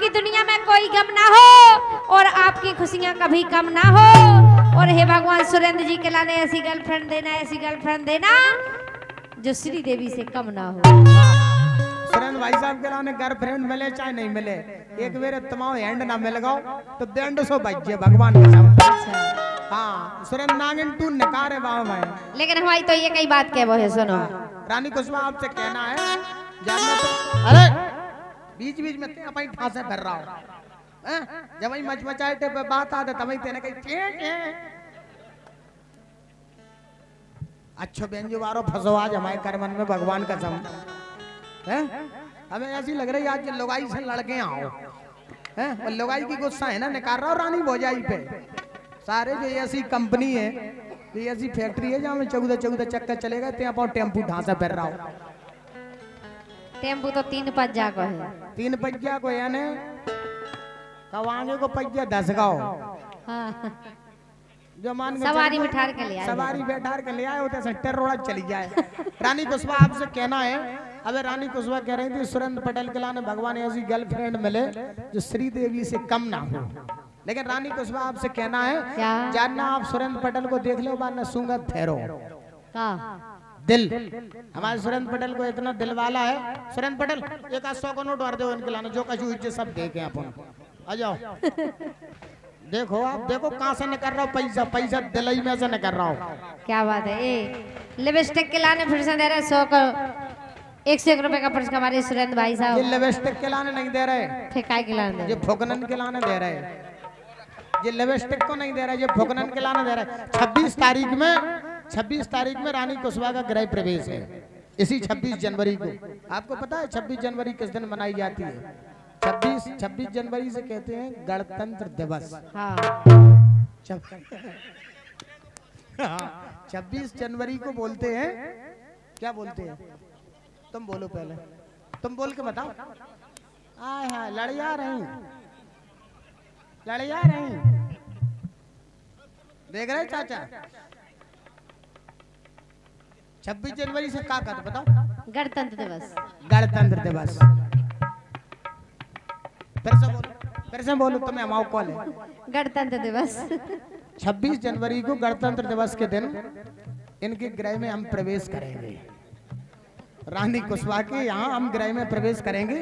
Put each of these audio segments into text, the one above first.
आपकी दुनिया में कोई गम ना हो और आपकी खुशियां कभी कम ना हो। और हे भगवान सुरेंद्र जी के लाने ऐसी गर्लफ्रेंड देना, ऐसी गर्लफ्रेंड देना जो श्री देवी से कम ना हो। सुरेंद्र भाई साहब के लाने गर्लफ्रेंड मिले चाहे नहीं मिले, एक मेरे तमाम हैंड ना मिल गो तो बैंड सो बजे भगवान का। हाँ सुरेंद्र नागिन तू नकार है बाबा भाई। लेकिन हमारी तो ये कई बात कह वो है, सुनो रानी कुसुमा आपसे कहना है जानना तो अरे बीच बीच में अपनी ठासे भर रहा हो, जब वही मचमचाए थे बात आते तब ही तेने कही अच्छो बेंजो वारो फंसो आज हमारे करमन में भगवान का सम है। हमें ऐसी लग रही आज लोगाई से लड़के आओ हैं, और लोगाई की गुस्सा है ना निकाल रहा हो रानी भोजाई पे। सारे जो ऐसी कंपनी है, ये ऐसी फैक्ट्री है जहाँ में 14 चक्कर चलेगा ते आप टेम्पू ढांसा फिर रहा हो। टेम्पू तो 3 पहिया को है, 3 पहिया को यानी कवांगे को पहिया 10 का हो। हाँ। जो मान सवारी बिठार के ले आए, सवारी बैठार के ले आए होते सेंटर रोड़ा चली जाए। रानी कुसुमा आपसे कहना है, अबे रानी कुसुमा कह रही थी सुरेंद्र पटेल के लाने भगवान ऐसी गर्लफ्रेंड मिले जो श्री देवी से कम ना हो। लेकिन रानी कुसुमा आपसे कहना है क्या? जानना आप सुरेंद्र पटेल को देख लो बार सूंगा ठहरो का दिल। हमारे सुरेंद्र पटेल को इतना दिल वाला है। सुरेंद्र पटेल एक 100 का नोट और दो इनके लाने जो कछु इज्जत सब देखे अपन आ जाओ। देखो आप देखो कहाँ से निकल रहा हूँ पैसा दिलई में से निकल रहा हूँ। क्या बात है। ए लिपस्टिक के लाने फिर से दे रहे 100 का 101 रुपए का पुरस्कार हमारे सुरेंद्र भाई साहब। ये लिपस्टिक के लाने नहीं दे रहे, फिर काय के लाने दे ये फुकनन के लाने दे रहे। ये लिपस्टिक को नहीं दे रहा, ये फुकनन के लाने दे रहा है। 26 तारीख में रानी कुसुमा का गृह प्रवेश है, इसी 26 जनवरी को। आपको पता है 26 जनवरी किस दिन मनाई जाती है? 26 जनवरी से कहते हैं गणतंत्र दिवस। हाँ। 26 जनवरी को बोलते हैं, क्या बोलते हैं? तुम बोलो पहले, तुम बोल के बताओ। आय हाय लड़िया रही देख रहे चाचा। 26 जनवरी से क्या कहते बताओ? गणतंत्र दिवस। गणतंत्र दिवस। फिर से बोलो तुम्हें अमाओ कॉल है। गणतंत्र दिवस 26 जनवरी को गणतंत्र दिवस के दिन इनके गृह में हम प्रवेश करेंगे। रानी कुसुमा के यहाँ हम गृह में प्रवेश करेंगे।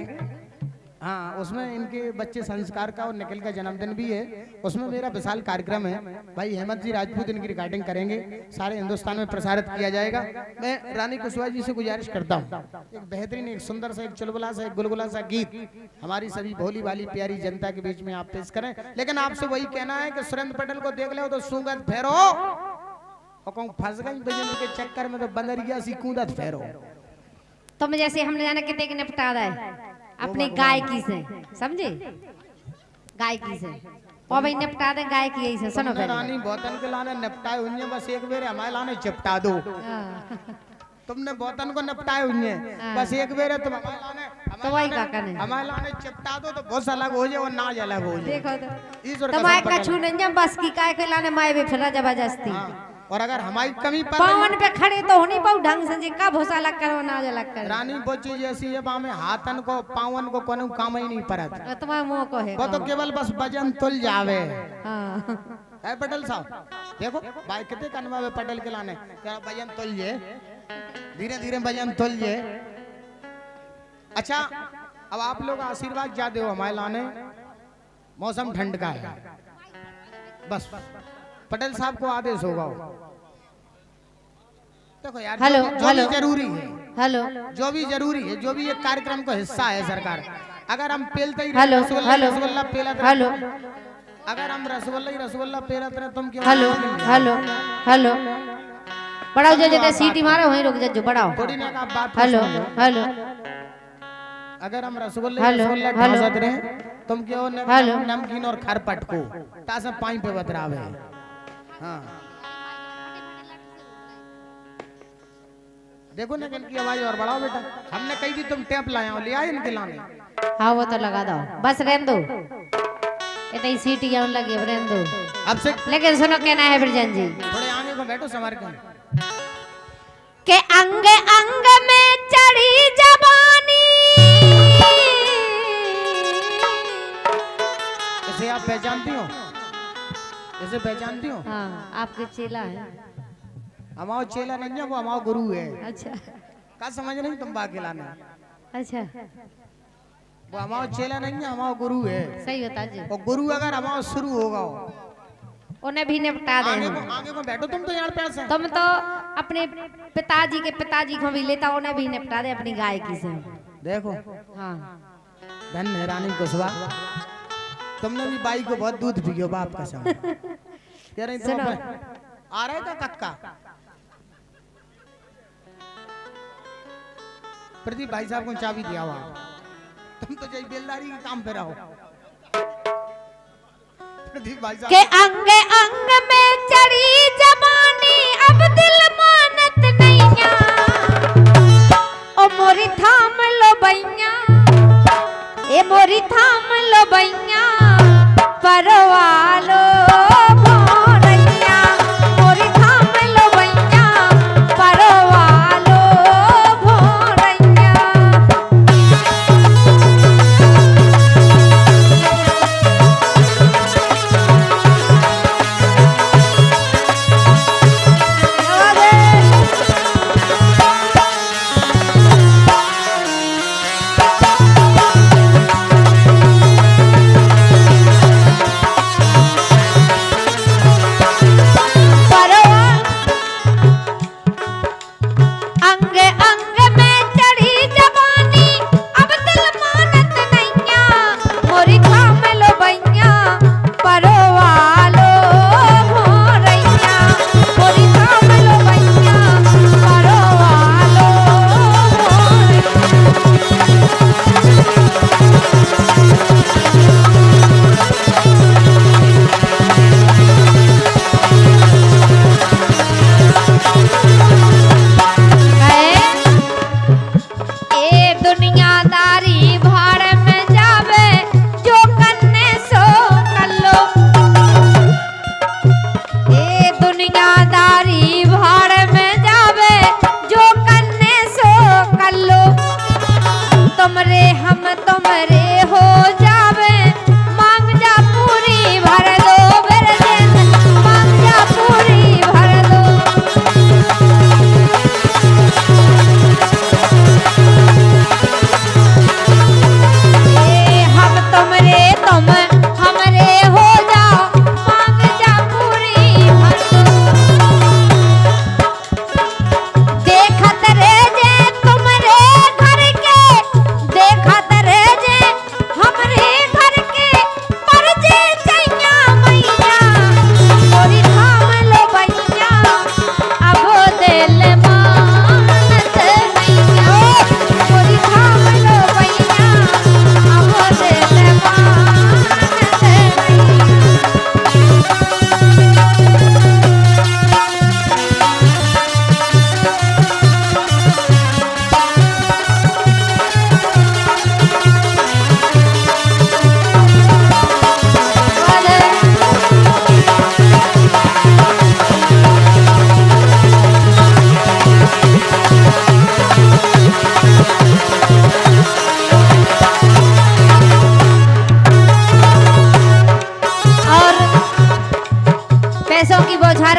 हाँ उसमें इनके बच्चे संस्कार का और निखिल का जन्मदिन भी है। उसमें मेरा विशाल कार्यक्रम है। भाई हेमंत जी राजपूत इनकी रिकॉर्डिंग करेंगे, सारे हिंदुस्तान में प्रसारित किया जाएगा। मैं रानी कुसुमा जी से गुजारिश करता हूँ एक बेहतरीन, एक सुंदर सा, एक चुलबुला सा, एक गुलगुला सा गीत हमारी सभी भोली वाली प्यारी जनता के बीच में आप पेश करें। लेकिन आपसे वही कहना है कि सुरेंद्र पटेल को देख ले तो सुगंध फेरो और फंस गई बिजली के चक्कर में तो बंदरिया सी कूदत फेरो। तुम जैसे हमने जाना कितने के निपटा रहा है अपनी गायकी से, समझे? गायकी से और भाई निपटा दे गायकी यही से। सुनो रानी बोतन के लाने निपटाए हुए बस एक बेर हमारे लाने चिपटा दो। तुमने बोतन को निपटाए हुए बस एक बेर तुम हमारे लाने तो वही काका ने हमारे लाने चिपटा दो तो बहुत अलग हो जाए और नाज अलग हो जाए। देखो तो तुम्हारे का छू नहीं बस की काय के लाने माए भी फिर जबरदस्ती। और अगर हमारी कमी पर पावन पे खड़े तो होनी पाऊ ढंग से का भोसा लग कर नाज अलग कर। रानी वो चीज ऐसी है बामे हाथन को पावन को कोनो काम ही नहीं परत। तुम्हारे मुंह को है वो तो केवल बस वजन तुल जावे। हां है पटेल साहब देखो भाई कितने कनवा पटेल के लाने क्या वजन तुल जे, धीरे धीरे वजन तुल जे। अच्छा अब आप लोग आशीर्वाद जा दो हमारे लाने। मौसम ठंड का है, बस पटेल साहब को आदेश होगा। देखो यार हेलो जो भी जरूरी है, हेलो जो भी जरूरी है, जो भी एक कार्यक्रम का हिस्सा है सरकार। अगर हम पेलते ही हेलो रसगुल्ला पेलत रहे, हेलो अगर हम रसगुल्ला पेलत रहे तुम क्यों? हेलो हेलो हेलो बढ़ाओ जो जैसे सीटी मारो वहीं रुक जाओ बढ़ाओ। थोड़ी ना का बात। हेलो हेलो अगर हम रसगुल्ला ढासत रहे तुम क्यों नमकीन और खरपट को तासे पाई पे बतरावे। हाँ देखो ना इनकी आवाज और बढ़ाओ बेटा। हमने कही थी तुम टेप लाए हो, ले आए इनके लाने। हाँ वो तो लगा दो बस रहने दो, इतनी सीटी यहाँ लगी रहने दो अब से। लेकिन सुनो कहना है ब्रजन जी थोड़े आगे को बैठो समार के अंग अंग में चढ़ी जवानी इसे आप पहचानती हो? इसे पहचानती हो? हाँ, आपके चेला है। हमारा चेला नहीं है, वो हमारा गुरु है। अच्छा का समझ नहीं तुम बाकी लाना? अच्छा, वो हमारा चेला नहीं है, हमारा गुरु है। सही बता जी। और गुरु अगर हमारा शुरू होगा उन्हें भी निपटा दे। आगे को बैठो तुम तो यार पैर से। तुम तो अपने पिताजी को भी लेता, उन्हें भी निपटा दे अपनी गायकी से। देखो हाँ, धन है रानी कुशवाहा, तुमने भी बाई को बहुत दूध पियो बाप का साथ। यार नहीं सुनो। आ रहे था कक्का प्रदीप भाई साहब को चाबी दिया हुआ, तुम तो जय बेलदारी के काम पे रहो। प्रदीप भाई साहब के अंग अंग में चढ़ी जवानी, अब दिल मानत नैया, ओ मोरी थाम लो बैया, ए मोरी थाम लो बैया, परवालो भोरैया, मोरी थाम लो बैया, परवालो भोरैया।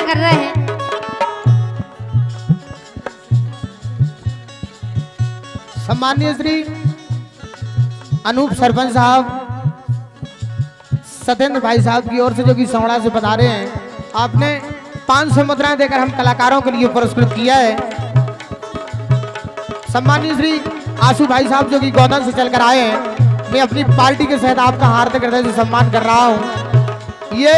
कर रहे हैं। सम्मानीय श्री अनूप सरपंच साहब सत्येंद्र भाई साहब की ओर से जो कि सौड़ा से बता रहे हैं, आपने 500 मुद्राएं देकर हम कलाकारों के लिए पुरस्कृत किया है। सम्मानीय श्री आशु भाई साहब जो कि गौतम से चलकर आए हैं, मैं अपनी पार्टी के साथ आपका हार्दिक हृदय से सम्मान कर रहा हूं। ये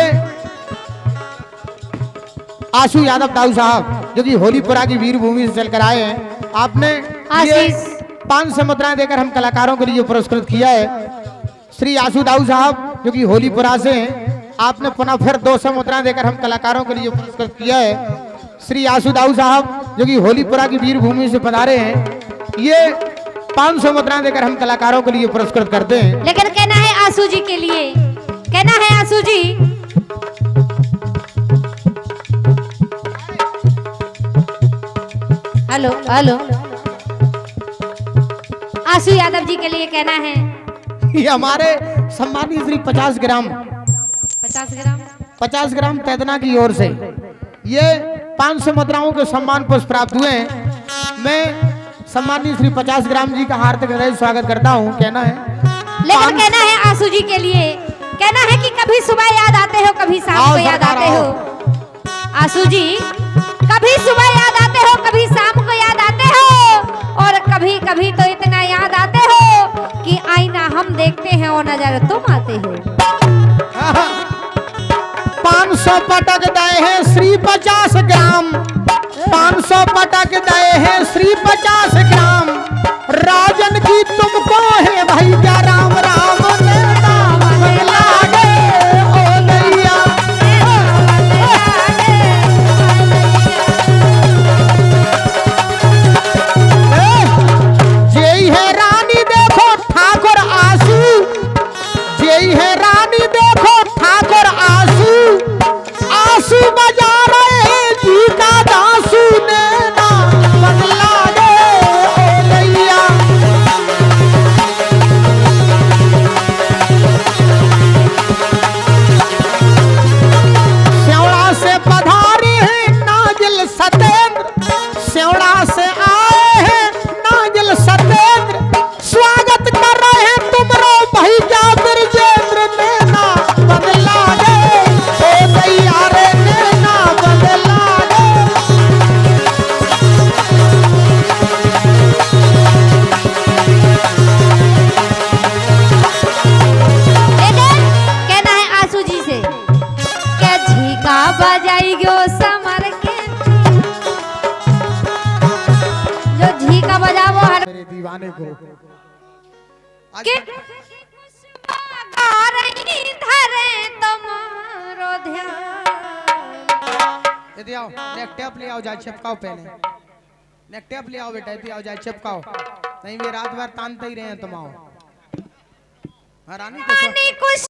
आशु यादव दाऊ साहब जो कि होलीपुरा की वीर भूमि से चलकर आए हैं, आपने ये 500 मुद्राएं देकर हम कलाकारों के लिए पुरस्कृत किया है। श्री आशु दाऊ साहब जो कि होलीपुरा से हैं, आपने पुनः फिर 200 मुद्राएं देकर हम कलाकारों के लिए पुरस्कृत किया है। श्री आशु दाऊ साहब जो कि होलीपुरा की वीर भूमि से पधारे हैं, ये 500 मुद्राएं देकर हम कलाकारों के लिए पुरस्कृत करते हैं। लेकिन कहना है आशु जी के लिए, कहना है आशु जी। हेलो हेलो, आशु यादव जी के लिए कहना है। ये हमारे सम्मानीय श्री 50 ग्राम 50 ग्राम तैदना की ओर से ये 500 मुद्राओं के सम्मान पुष्प प्राप्त हुए हैं। मैं सम्मानीय श्री 50 ग्राम जी का हार्दिक हृदय स्वागत करता हूं। कहना है लेकिन कहना है आंसू जी के लिए, कहना है कि कभी सुबह याद आते हो, कभी शाम को याद आते हो। आंसू जी कभी सुबह याद आते हो, कभी शाम को याद आते हो, और कभी कभी तो इतना याद आते हो कि आईना हम देखते हैं और नजर तुम आते हो। 500 पटक दए हैं श्री 50 ग्राम, 500 पटक दए हैं श्री 50 ग्राम। राजन की तुमको है भाई क्या राम राम ने नाम लागे ओ नैया। जेई है रानी देखो ठाकुर आंसू, जेई है रानी देखो ठाकुर आंसू, आंसू बजा रहे हैं जी का दांसू ने नाम बदला दे ओ नैया। सेवड़ा से पधारे हैं नाजिल सतेंद्र, सेवड़ा से आए हैं नाजिल सतेंद्र, स्वागत कर रहे हैं तुमरो भाई क्या ब्रजेंद्र ने नाम बदला दे ओ नैया रे ने नाम बदला दे। लेकिन कहना है आंसू जी से क्या झीका बजाई गयो समर के, जो झीका बजावो हर मेरे दीवाने को के गा रही धरे तुम्हारो ध्यान। यदि आओ नेक टेप ले आओ, जाए चिपकाओ पहले नेक टेप ले आओ बेटा, यदि आओ जाए चिपकाओ, नहीं वे रात भर तानते ही रहे हैं तुम आओ। हाँ रानी रानी कुछ